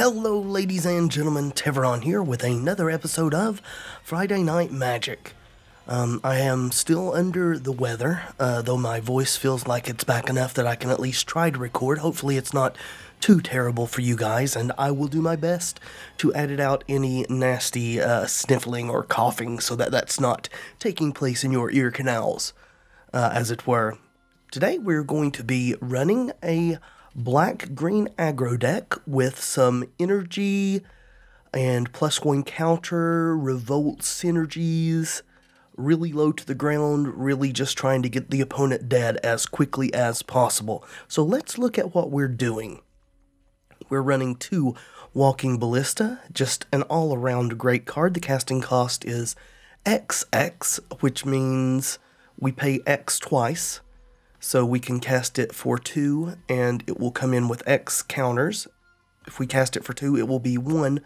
Hello ladies and gentlemen, Tevaron here with another episode of Friday Night Magic. I am still under the weather, though my voice feels like it's back enough that I can at least try to record. Hopefully it's not too terrible for you guys, and I will do my best to edit out any nasty sniffling or coughing so that that's not taking place in your ear canals, as it were. Today we're going to be running a black-green aggro deck with some energy and +1 counter, revolt synergies, really low to the ground, really just trying to get the opponent dead as quickly as possible. So let's look at what we're doing. We're running 2 Walking Ballista, just an all-around great card. The casting cost is XX, which means we pay X twice. So we can cast it for 2, and it will come in with X counters. If we cast it for 2, it will be 1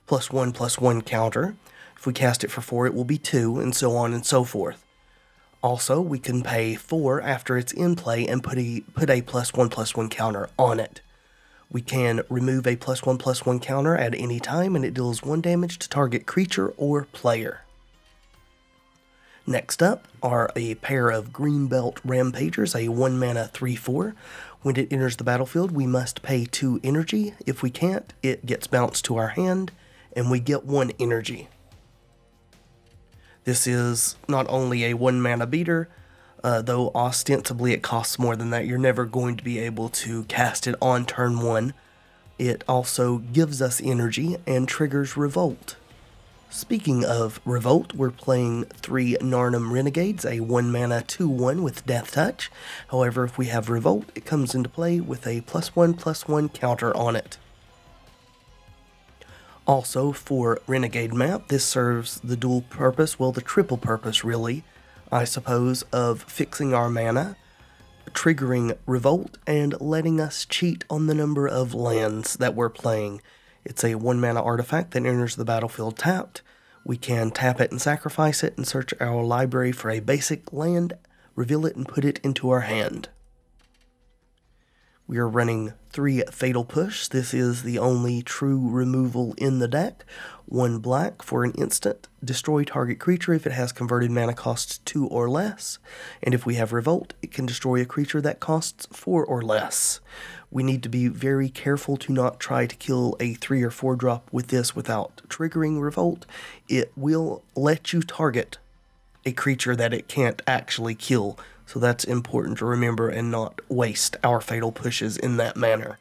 +1/+1 counter. If we cast it for 4, it will be 2, and so on and so forth. Also, we can pay 4 after it's in play and put a +1/+1 counter on it. We can remove a +1/+1 counter at any time, and it deals 1 damage to target creature or player. Next up are a pair of Greenbelt Rampagers, a 1-mana 3/4. When it enters the battlefield, we must pay 2 energy. If we can't, it gets bounced to our hand, and we get 1 energy. This is not only a 1-mana beater, though ostensibly it costs more than that. You're never going to be able to cast it on turn 1. It also gives us energy and triggers Revolt. Speaking of Revolt, we're playing 3 Narnam Renegades, a 1-mana 2/1 with Death Touch. However, if we have Revolt, it comes into play with a +1/+1 counter on it. Also, for Renegade Map, this serves the dual purpose, well, the triple purpose, really, I suppose, of fixing our mana, triggering Revolt, and letting us cheat on the number of lands that we're playing. It's a 1-mana artifact that enters the battlefield tapped. We can tap it and sacrifice it and search our library for a basic land, reveal it, and put it into our hand. We are running 3 Fatal Push. This is the only true removal in the deck. 1 black for an instant. Destroy target creature if it has converted mana costs 2 or less. And if we have Revolt, it can destroy a creature that costs 4 or less. We need to be very careful to not try to kill a 3 or 4 drop with this without triggering Revolt. It will let you target a creature that it can't actually kill. So that's important to remember and not waste our Fatal Pushes in that manner.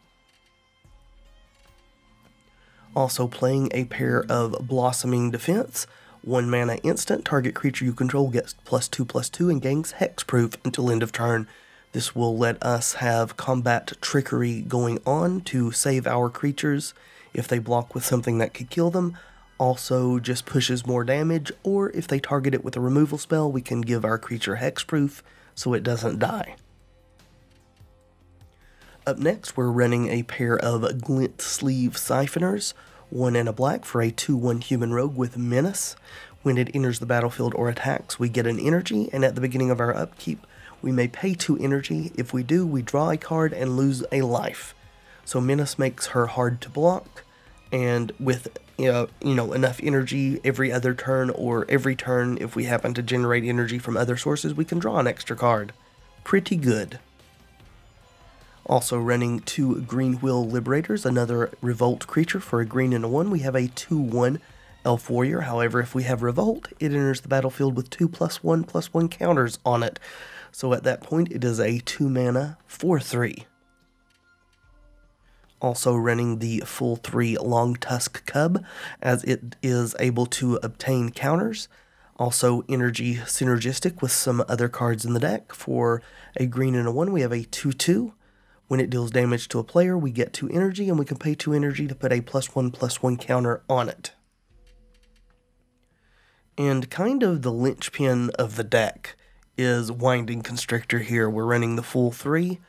Also playing a pair of Blossoming Defense. 1-mana instant, target creature you control gets +2/+2 and gains hexproof until end of turn. This will let us have combat trickery going on to save our creatures if they block with something that could kill them. Also just pushes more damage, or if they target it with a removal spell, we can give our creature hexproof so it doesn't die. Up next, we're running a pair of Glint-Sleeve Siphoners, 1 and a black for a 2/1 human rogue with Menace. When it enters the battlefield or attacks, we get an energy, and at the beginning of our upkeep, we may pay 2 energy. If we do, we draw a card and lose a life. So Menace makes her hard to block, and with enough energy every other turn, or every turn if we happen to generate energy from other sources, we can draw an extra card. Pretty good. Also running 2 Greenwheel Liberators, another Revolt creature for a green and a 1. We have a 2/1 Elf Warrior. However, if we have Revolt, it enters the battlefield with 2 +1/+1 counters on it. So at that point, it is a 2-mana 4/3. Also running the full 3 Longtusk Cub, as it is able to obtain counters. Also energy synergistic with some other cards in the deck. For a green and a 1, we have a 2/2. When it deals damage to a player, we get 2 energy, and we can pay 2 energy to put a +1/+1 counter on it. And kind of the linchpin of the deck is Winding Constrictor here. We're running the full 3.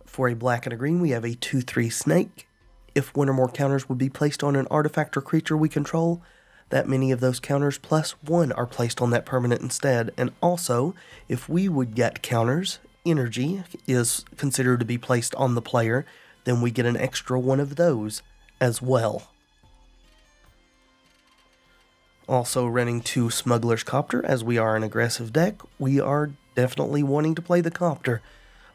For a black and a green, we have a 2/3 snake. If 1 or more counters would be placed on an artifact or creature we control, that many of those counters +1 are placed on that permanent instead. And also, if we would get counters, energy is considered to be placed on the player, then we get an extra 1 of those as well. Also running 2 Smuggler's Copter, as we are an aggressive deck. We are definitely wanting to play the Copter.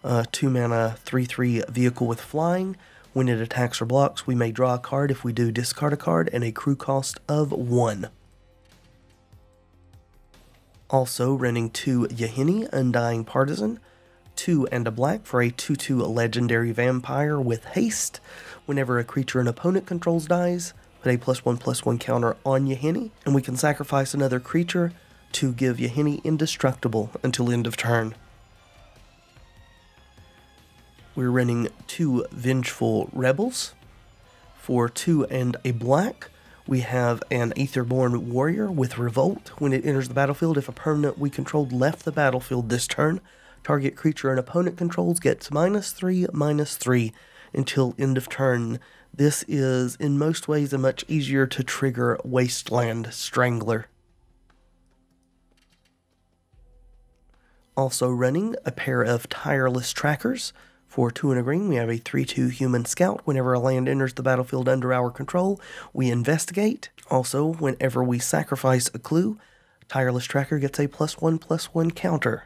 2 mana, 3/3 vehicle with flying. When it attacks or blocks, we may draw a card. If we do, discard a card, and a crew cost of 1. Also running 2 Yahenni, Undying Partisan. 2 and a black for a 2/2 legendary vampire with haste. Whenever a creature an opponent controls dies, put a +1/+1 counter on Yahenni, and we can sacrifice another creature to give Yahenni indestructible until end of turn. We're running 2 Vengeful Rebels. For 2 and a black, we have an Aetherborn Warrior with Revolt. When it enters the battlefield, if a permanent we controlled left the battlefield this turn, target creature an opponent controls gets -3/-3 until end of turn. This is, in most ways, a much easier to trigger Wasteland Strangler. Also running a pair of Tireless Trackers. For 2 and a green, we have a 3/2 Human Scout. Whenever a land enters the battlefield under our control, we investigate. Also, whenever we sacrifice a clue, Tireless Tracker gets a +1/+1 counter.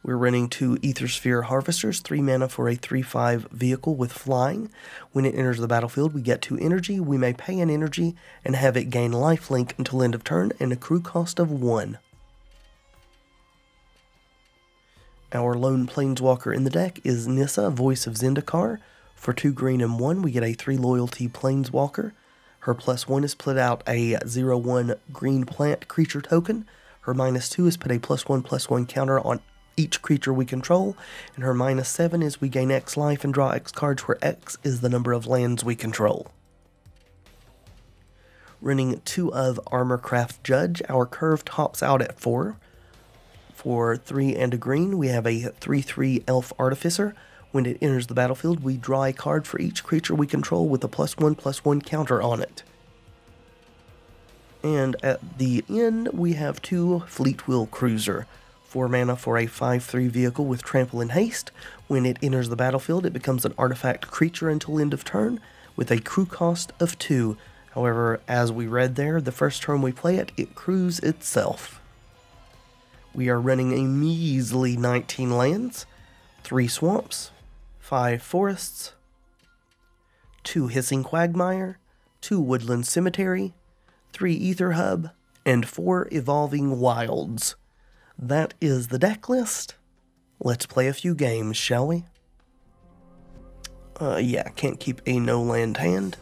We're running 2 Aethersphere Harvesters, 3 mana for a 3/5 vehicle with flying. When it enters the battlefield, we get 2 energy. We may pay an energy and have it gain lifelink until end of turn and a crew cost of 1. Our lone Planeswalker in the deck is Nissa, Voice of Zendikar. For 2 green and 1, we get a 3 loyalty Planeswalker. Her +1 is put out a 0/1 green plant creature token. Her -2 is put a +1/+1 counter on each creature we control. And her -7 is we gain X life and draw X cards, where X is the number of lands we control. Running 2 of Armorcraft Judge, our curve tops out at 4. For 3 and a green, we have a 3/3 Elf Artificer. When it enters the battlefield, we draw a card for each creature we control with a +1/+1 counter on it. And at the end, we have 2 Fleetwheel Cruiser. 4 mana for a 5/3 vehicle with trample and haste. When it enters the battlefield, it becomes an artifact creature until end of turn with a crew cost of 2. However, as we read there, the first turn we play it, it crews itself. We are running a measly 19 lands, 3 swamps, 5 forests, 2 Hissing Quagmire, 2 Woodland Cemetery, 3 Aether Hub, and 4 Evolving Wilds. That is the deck list. Let's play a few games, shall we? Yeah, can't keep a no-land hand.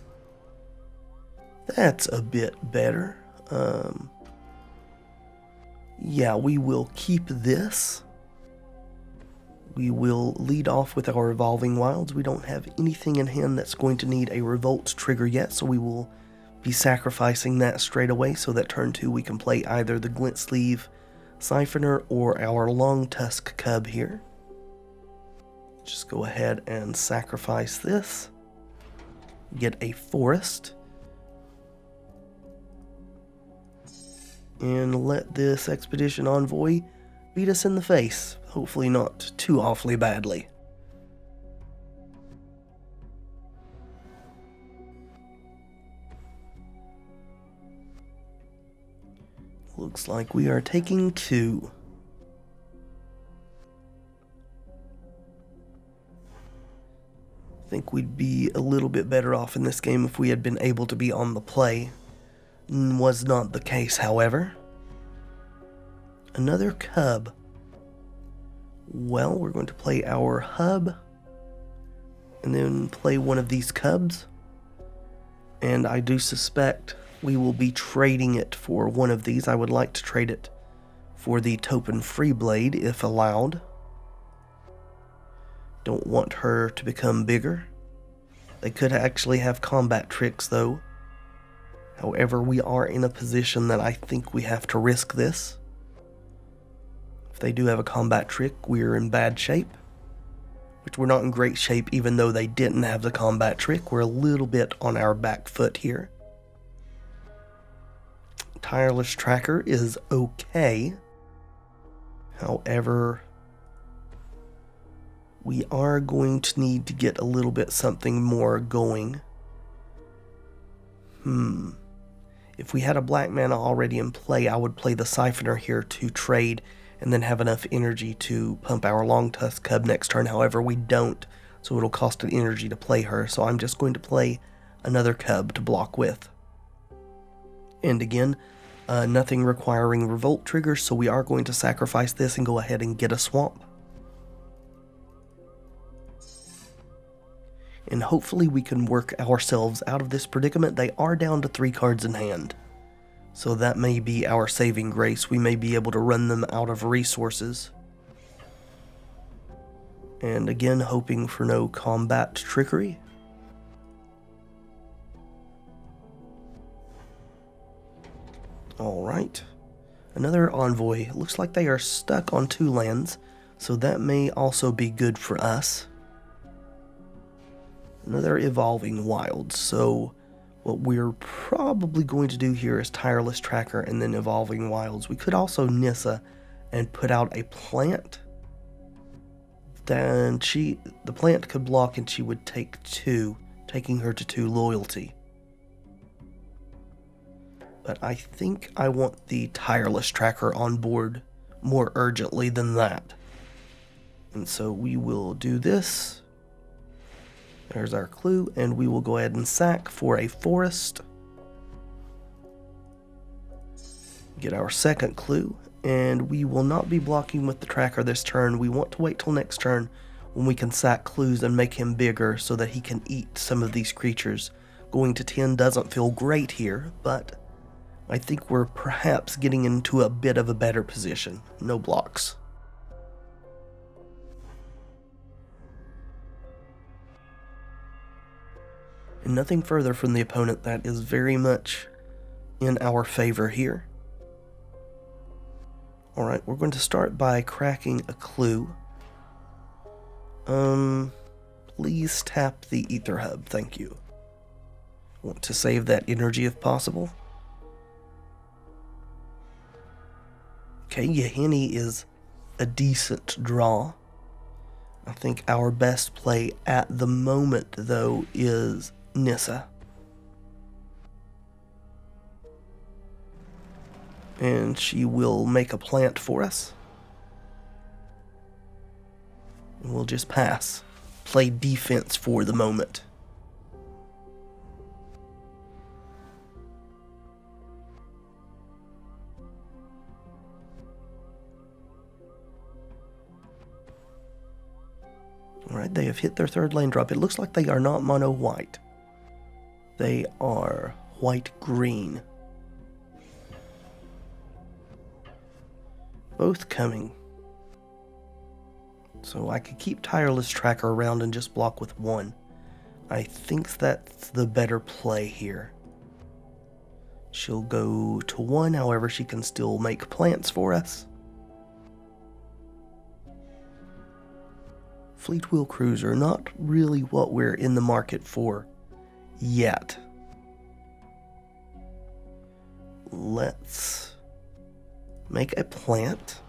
That's a bit better. Yeah, we will keep this. We will lead off with our Evolving Wilds. We don't have anything in hand that's going to need a Revolt trigger yet, so we will be sacrificing that straight away so that turn 2 we can play either the Glint-Sleeve Siphoner or our Longtusk Cub here. Just go ahead and sacrifice this. Get a forest. And let this Expedition Envoy beat us in the face. Hopefully not too awfully badly. Looks like we are taking 2. I think we'd be a little bit better off in this game if we had been able to be on the play. Was not the case, however. Another Cub. Well, we're going to play our Hub and then play one of these Cubs. And I do suspect we will be trading it for one of these. I would like to trade it for the Topin Freeblade if allowed. Don't want her to become bigger. They could actually have combat tricks though. However, we are in a position that I think we have to risk this. If they do have a combat trick, we're in bad shape. Which we're not in great shape even though they didn't have the combat trick. We're a little bit on our back foot here. Tireless Tracker is okay. However, we are going to need to get a little bit something more going. If we had a black mana already in play, I would play the Siphoner here to trade and then have enough energy to pump our Longtusk Cub next turn. However, we don't, so it'll cost an energy to play her. So I'm just going to play another Cub to block with. And again, nothing requiring revolt triggers, so we are going to sacrifice this and go ahead and get a swamp. And hopefully we can work ourselves out of this predicament. They are down to 3 cards in hand, so that may be our saving grace. We may be able to run them out of resources. And again, hoping for no combat trickery. Alright, another envoy. It looks like they are stuck on 2 lands, so that may also be good for us. Another Evolving Wilds, so what we're probably going to do here is Tireless Tracker and then Evolving Wilds. We could also Nissa and put out a plant. Then the plant could block and she would take 2, taking her to 2 loyalty. But I think I want the Tireless Tracker on board more urgently than that. And so we will do this. There's our clue, and we will go ahead and sack for a forest. Get our second clue, and we will not be blocking with the tracker this turn. We want to wait till next turn when we can sack clues and make him bigger so that he can eat some of these creatures. Going to 10 doesn't feel great here, but I think we're perhaps getting into a bit of a better position. No blocks. And nothing further from the opponent. That is very much in our favor here. Alright, we're going to start by cracking a clue. Please tap the Aether Hub, thank you. Want to save that energy if possible. Okay, Yahenni is a decent draw. I think our best play at the moment, though, is Nissa. And she will make a plant for us. And we'll just pass. Play defense for the moment. Alright, they have hit their 3rd lane drop. It looks like they are not mono white. They are white-green. Both coming. So I could keep Tireless Tracker around and just block with 1. I think that's the better play here. She'll go to 1, however she can still make plants for us. Fleetwheel Cruiser, not really what we're in the market for yet. Let's make a plant.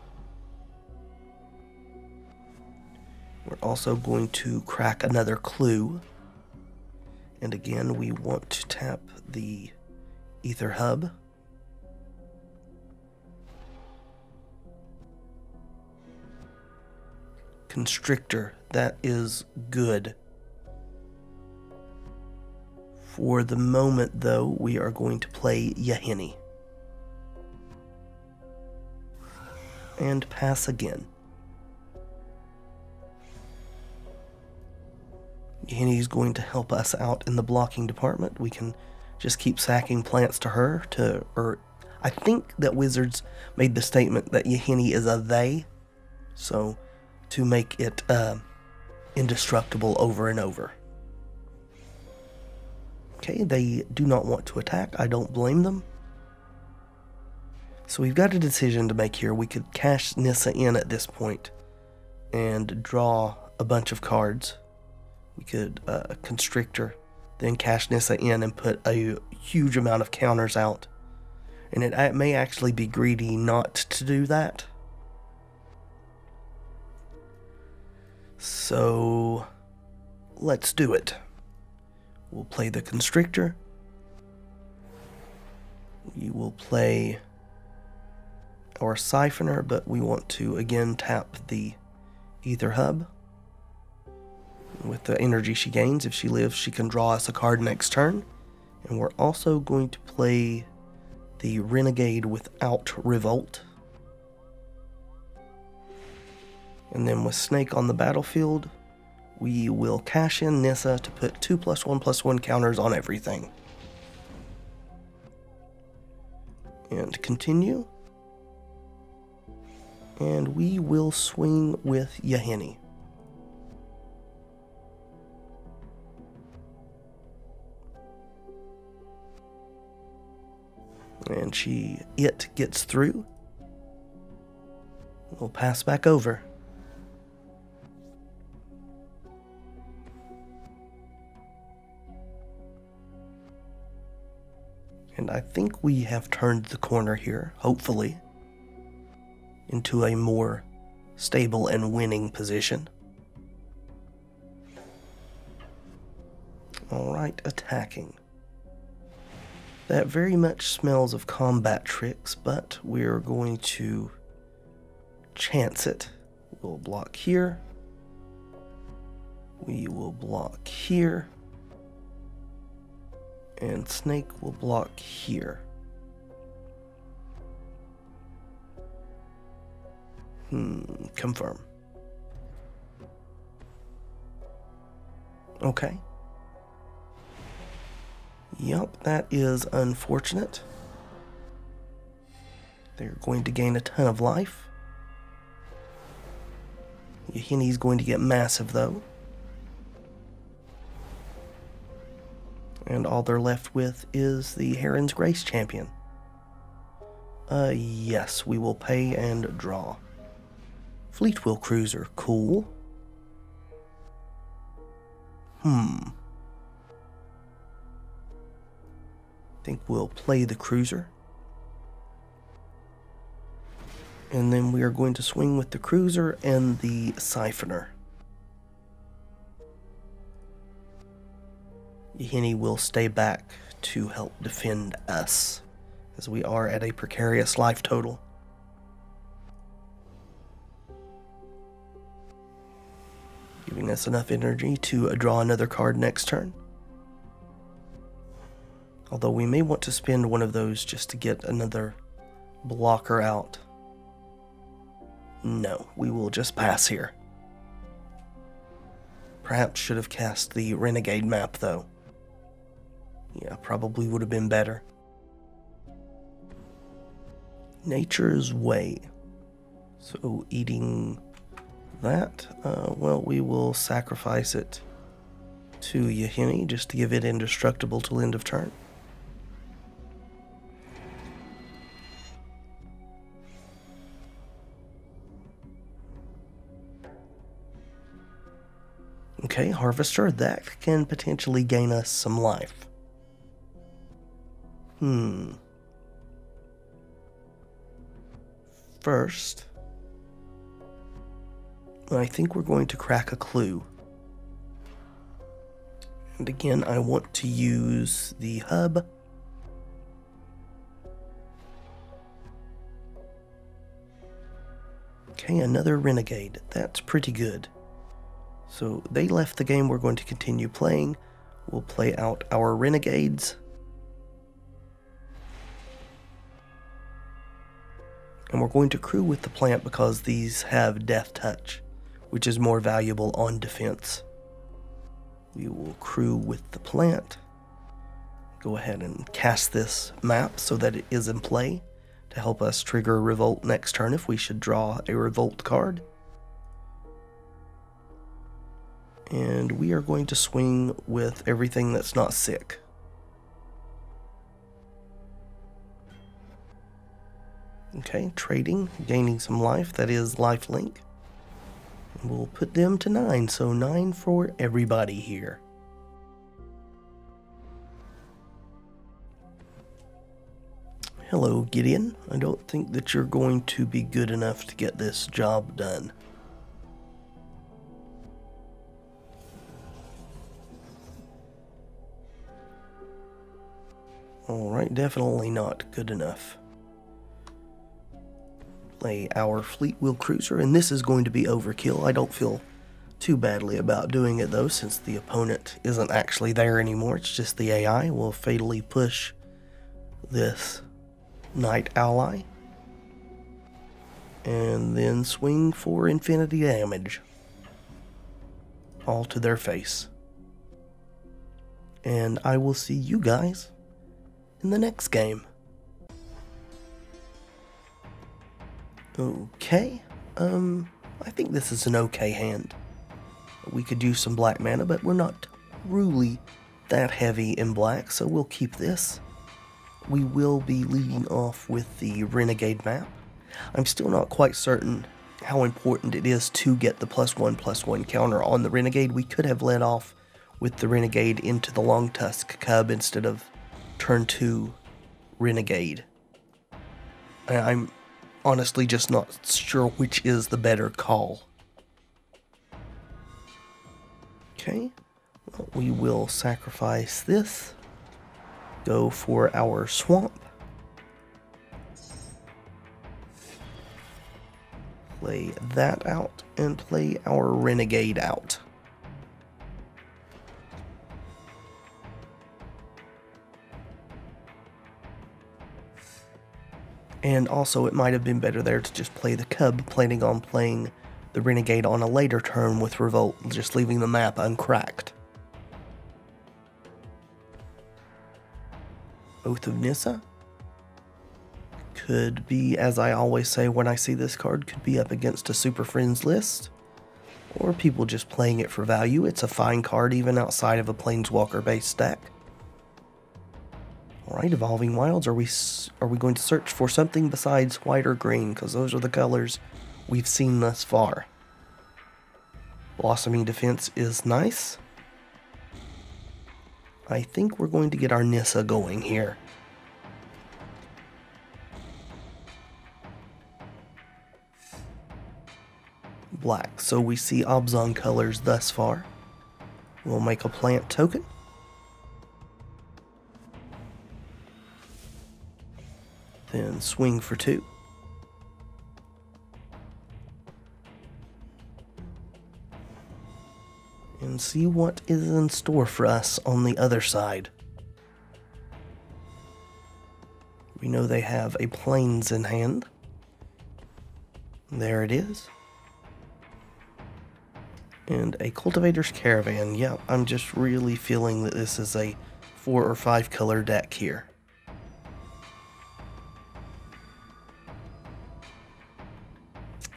We're also going to crack another clue. And again, we want to tap the Aether Hub. Constrictor, that is good. For the moment, though, we are going to play Yahenni. And pass again. Yahenni is going to help us out in the blocking department. We can just keep sacking plants to her or I think that Wizards made the statement that Yahenni is a they, so to make it indestructible over and over. Okay, they do not want to attack. I don't blame them. So we've got a decision to make here. We could cash Nissa in at this point and draw a bunch of cards. We could Constrictor, then cash Nissa in and put a huge amount of counters out. And it may actually be greedy not to do that. so let's do it. We'll play the Constrictor. We will play our Siphoner, but we want to again tap the Aether Hub. With the energy she gains, if she lives, she can draw us a card next turn. And we're also going to play the Renegade without Revolt. And then with Snake on the battlefield, we will cash in Nissa to put 2+1/+1 counters on everything. And continue. And we will swing with Yahenni. And it gets through. We'll pass back over. And I think we have turned the corner here, hopefully, into a more stable and winning position. Alright, attacking. That very much smells of combat tricks, but we're going to chance it. We'll block here. We will block here. And Snake will block here. Confirm. Okay. Yup, that is unfortunate. They're going to gain a ton of life. Yahenni's going to get massive, though. And all they're left with is the Heron's Grace champion. Yes, we will pay and draw. Fleetwheel Cruiser, cool. Think we'll play the Cruiser. And then we are going to swing with the Cruiser and the Siphoner. Yahenni will stay back to help defend us, as we are at a precarious life total. Giving us enough energy to draw another card next turn. Although we may want to spend one of those just to get another blocker out. No, we will just pass here. Perhaps should have cast the Renegade Map, though. Yeah, probably would have been better. Nature's Way. So eating that, well, we will sacrifice it to Yahenni just to give it indestructible till end of turn. Okay, Harvester, that can potentially gain us some life. First, I think we're going to crack a clue. And again, I want to use the hub. Okay, another Renegade. That's pretty good. So they left the game. We're going to continue playing. We'll play out our Renegades. And we're going to crew with the plant because these have Death Touch, which is more valuable on defense. We will crew with the plant. Go ahead and cast this map so that it is in play to help us trigger a Revolt next turn if we should draw a Revolt card. And we are going to swing with everything that's not sick. Okay, trading, gaining some life, that is lifelink. And we'll put them to 9, so 9 for everybody here. Hello, Gideon. I don't think that you're going to be good enough to get this job done. Alright, definitely not good enough. Play our Fleetwheel Cruiser, and this is going to be overkill. I don't feel too badly about doing it though, since the opponent isn't actually there anymore. It's just the AI will fatally push this Knight ally and then swing for infinity damage all to their face. And I will see you guys in the next game. Okay, I think this is an okay hand. We could use some black mana, but we're not really that heavy in black, so we'll keep this. We will be leading off with the Renegade Map. I'm still not quite certain how important it is to get the +1/+1 counter on the Renegade. We could have led off with the Renegade into the Longtusk Cub instead of turn 2 Renegade. I'm honestly just not sure which is the better call. Okay, well, we will sacrifice this, go for our swamp, play that out, and play our Renegade out. And also, it might have been better there to just play the Cub, planning on playing the Renegade on a later turn with Revolt, just leaving the map uncracked. Oath of Nissa could be, as I always say when I see this card, could be up against a Super Friends list, or people just playing it for value. It's a fine card even outside of a Planeswalker based stack. Alright, Evolving Wilds, are we going to search for something besides white or green, because those are the colors we've seen thus far. Blossoming Defense is nice. I think we're going to get our Nissa going here. Black, so we see Obzon colors thus far. We'll make a plant token. Then swing for 2. And see what is in store for us on the other side. We know they have a Plains in hand. There it is. And a Cultivator's Caravan. Yeah, I'm just really feeling that this is a 4 or 5 color deck here.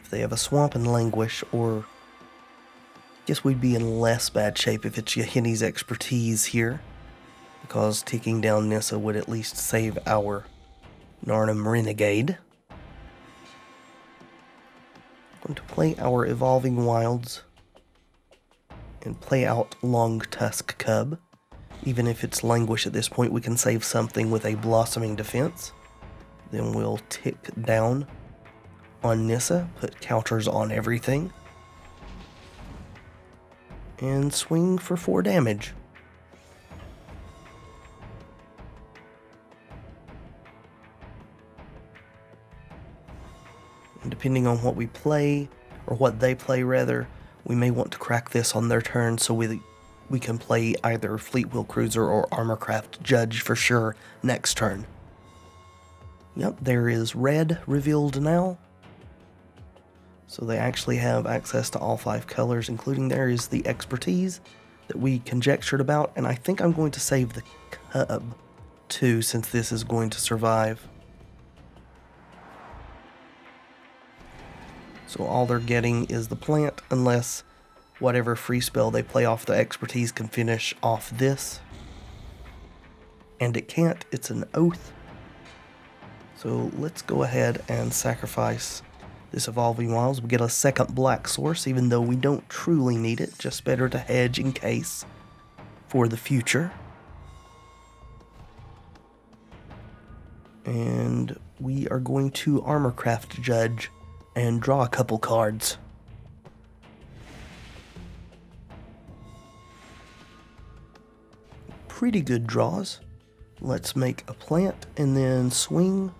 If they have a Swamp and Languish, or I guess we'd be in less bad shape if it's Yahenni's Expertise here, because taking down Nissa would at least save our Narnam Renegade. I'm going to play our Evolving Wilds and play out Longtusk Cub. Even if it's Languish at this point, we can save something with a Blossoming Defense. Then we'll tick down on Nissa, put counters on everything, and swing for 4 damage. And depending on what we play, or what they play rather, we may want to crack this on their turn so we can play either Fleetwheel Cruiser or Armorcraft Judge for sure next turn. Yep, there is red revealed now. So they actually have access to all 5 colors, including there is the Expertise that we conjectured about, and I think I'm going to save the Cub too, since this is going to survive. So all they're getting is the plant, unless whatever free spell they play off the Expertise can finish off this. And it can't, it's an Oath. So let's go ahead and sacrifice this Evolving Wilds. We get a second black source, even though we don't truly need it, just better to hedge in case for the future. And we are going to Armorcraft Judge and draw a couple cards. Pretty good draws. Let's make a plant and then swing.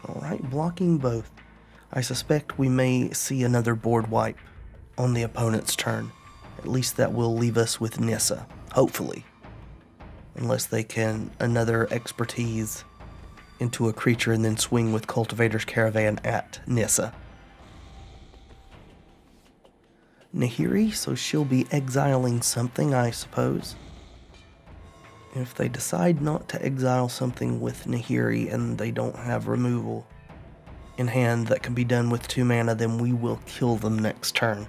Alright, blocking both. I suspect we may see another board wipe on the opponent's turn. At least that will leave us with Nissa, hopefully. Unless they can another expertise into a creature and then swing with Cultivator's Caravan at Nissa. Nahiri, so she'll be exiling something, I suppose. If they decide not to exile something with Nahiri and they don't have removal in hand that can be done with 2 mana, then we will kill them next turn.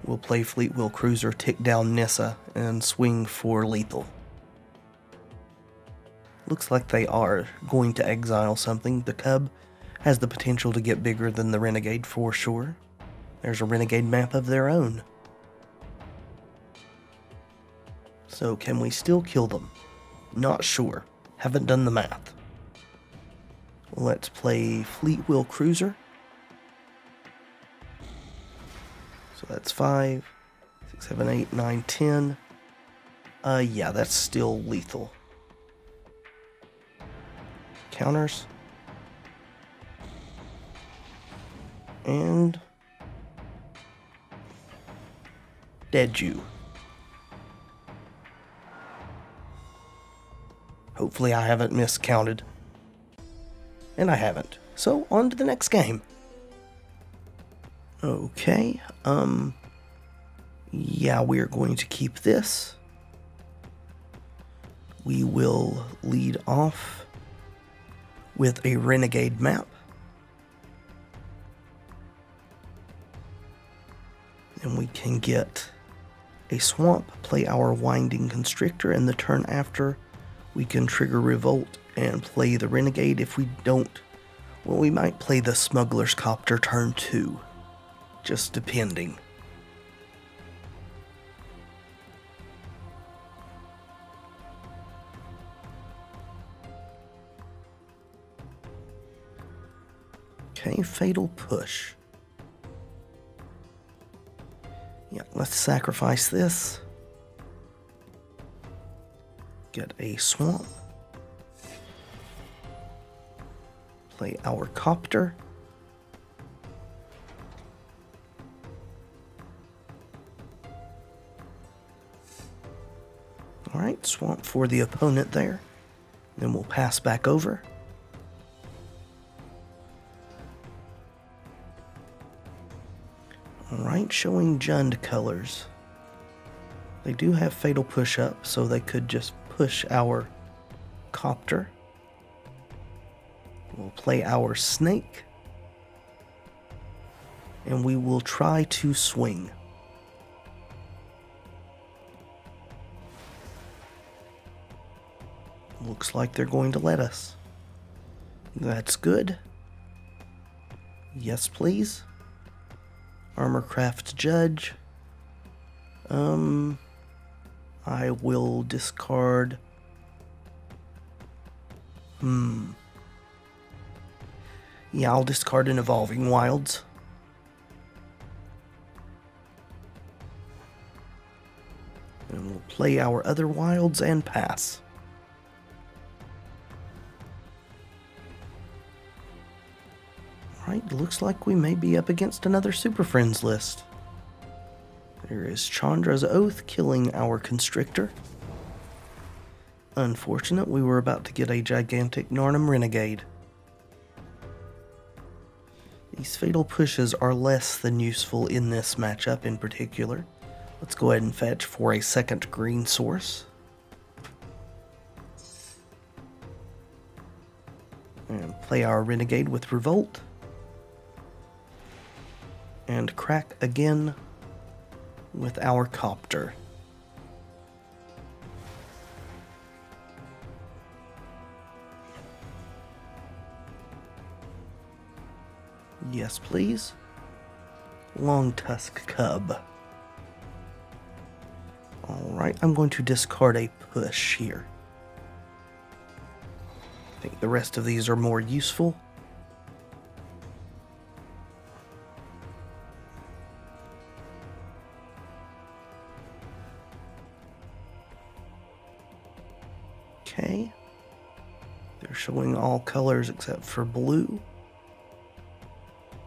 We'll play Fleetwheel Cruiser, tick down Nissa, and swing for lethal. Looks like they are going to exile something. The Cub has the potential to get bigger than the Renegade for sure. There's a Renegade map of their own. So can we still kill them? Not sure. Haven't done the math. Let's play Fleetwheel Cruiser. So that's 5, 6, 7, 8, 9, 10. Yeah, that's still lethal. Counters. And dead you. Hopefully I haven't miscounted. And I haven't. So, on to the next game. Okay, yeah, we are going to keep this. We will lead off with a Renegade Map. And we can get a swamp, play our Winding Constrictor, and the turn after we can trigger Revolt and play the Renegade. If we don't, well, we might play the Smuggler's Copter turn 2, just depending. Okay, Fatal Push. Yeah, let's sacrifice this. Get a swamp. Play our Copter. Alright, swamp for the opponent there. Then we'll pass back over. Alright, showing Jund colors. They do have Fatal Push up, so they could just push our Copter. We'll play our Snake. And we will try to swing. Looks like they're going to let us. That's good. Yes, please. Armorcraft Judge. I will discard. Yeah, I'll discard an Evolving Wilds. And we'll play our other wilds and pass. Alright, looks like we may be up against another Super Friends list. There is Chandra's Oath killing our Constrictor. Unfortunate, we were about to get a gigantic Narnam Renegade. These Fatal Pushes are less than useful in this matchup in particular. Let's go ahead and fetch for a second green source. And play our Renegade with Revolt. And crack again with our Copter. Yes, please. Longtusk Cub. Alright, I'm going to discard a push here. I think the rest of these are more useful. Okay. They're showing all colors except for blue.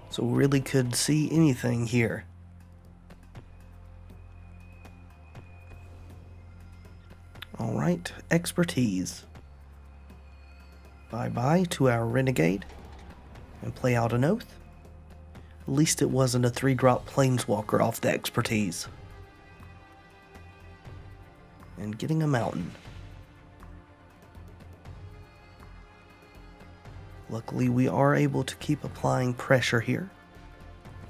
So we really could see anything here. Alright, expertise. Bye-bye to our Renegade. And play out an oath. At least it wasn't a 3-drop Planeswalker off the expertise. And getting a mountain. Luckily we are able to keep applying pressure here.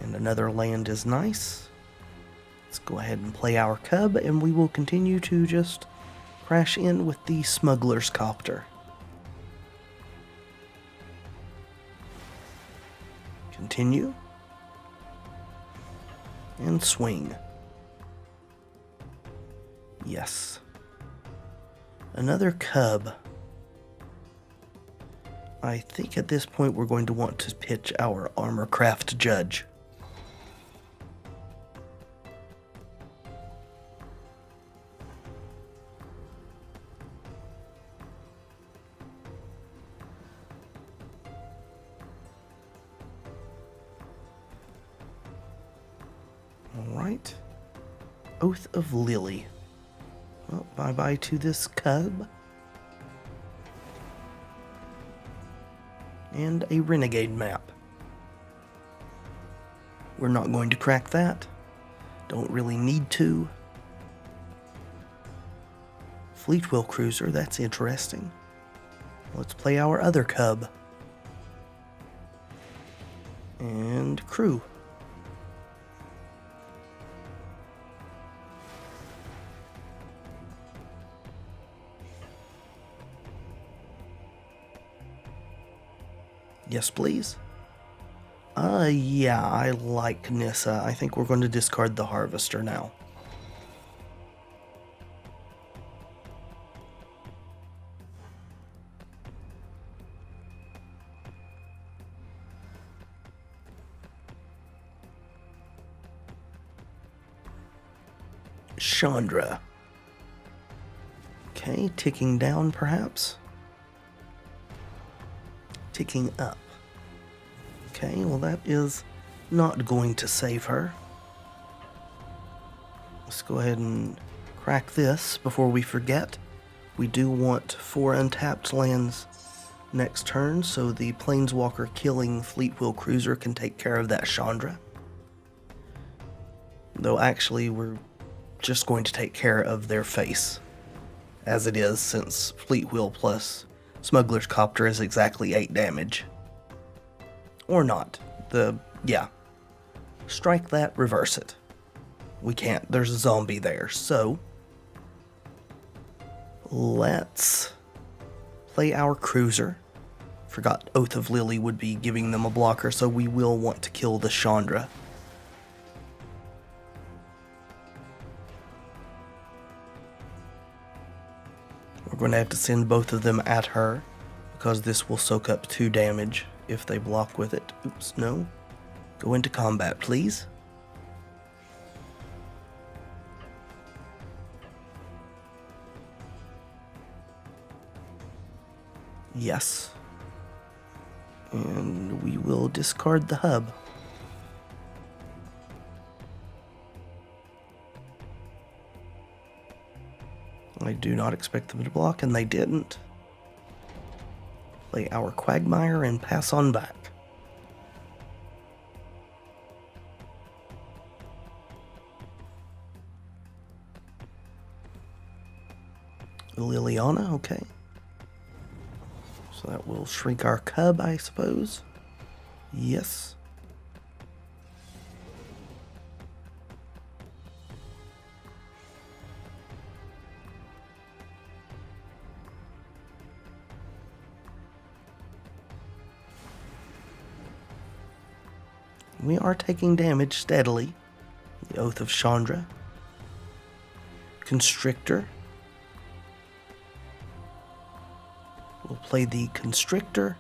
And another land is nice. Let's go ahead and play our Cub, and we will continue to just crash in with the Smuggler's Copter. Continue. And swing. Yes. Another Cub. I think at this point we're going to want to pitch our Armorcraft Judge. Alright. Oath of Lily. Well, bye-bye to this Cub. And a Renegade Map. We're not going to crack that. Don't really need to. Fleetwheel Cruiser, that's interesting. Let's play our other Cub. And crew. Yes, please. Yeah, I like Nissa. I think we're going to discard the Harvester now. Chandra. Okay, ticking down perhaps. Ticking up. Okay, well that is not going to save her. Let's go ahead and crack this before we forget. We do want 4 untapped lands next turn, so the Planeswalker killing Fleetwheel Cruiser can take care of that Chandra. Though actually we're just going to take care of their face, as it is, since Fleetwheel plus Smuggler's Copter is exactly 8 damage. Or not. Yeah. Strike that, reverse it. We can't. There's a zombie there, so let's play our Cruiser. Forgot Oath of Lily would be giving them a blocker, so we will want to kill the Chandra. We're going to have to send both of them at her, because this will soak up 2 damage if they block with it. Oops, no. Go into combat, please. Yes. And we will discard the hub. I do not expect them to block, and they didn't. Play our Quagmire and pass on back. Liliana, okay. So that will shrink our Cub, I suppose. Yes. We are taking damage steadily. The Oath of Chandra. Constrictor. We'll play the Constrictor.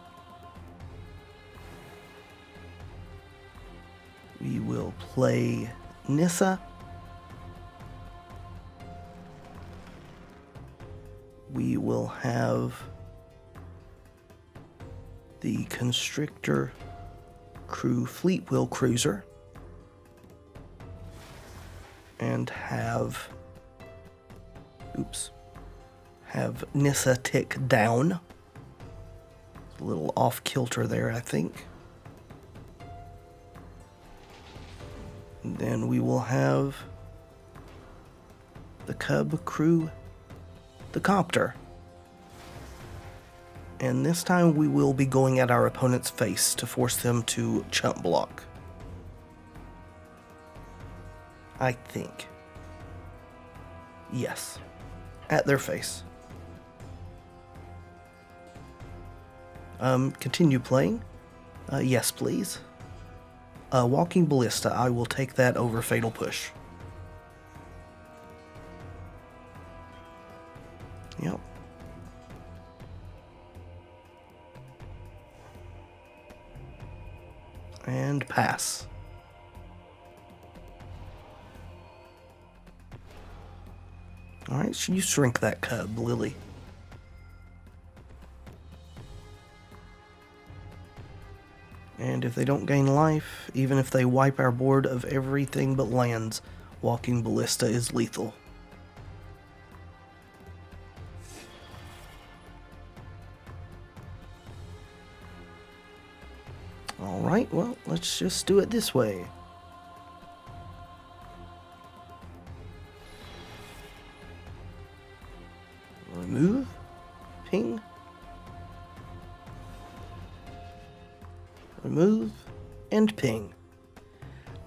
We will play Nissa. we will have the Constrictor Crew Fleetwheel Cruiser, and have Nissa tick down. It's a little off kilter there, I think. And then we will have the Cub Crew, the Copter. And this time we will be going at our opponent's face to force them to chump block. I think. Yes. At their face. Continue playing. Yes, please. Walking Ballista, I will take that over Fatal Push. Yep. And pass. Alright, so you shrink that cub, Lily. And if they don't gain life, even if they wipe our board of everything but lands, Walking Ballista is lethal. Alright, well, let's just do it this way. Remove, ping, remove, and ping.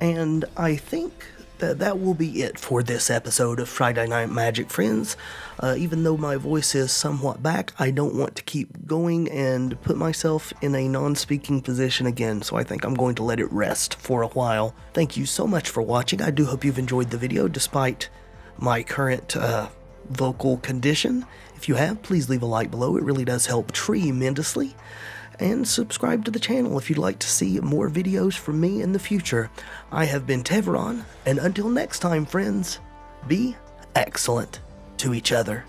And I think that will be it for this episode of Friday Night Magic, friends. Even though my voice is somewhat back, I don't want to keep going and put myself in a non-speaking position again, so I think I'm going to let it rest for a while. Thank you so much for watching. I do hope you've enjoyed the video despite my current vocal condition. If you have, please leave a like below. It really does help tremendously. And subscribe to the channel if you'd like to see more videos from me in the future. I have been Tevaron, and until next time, friends, be excellent to each other.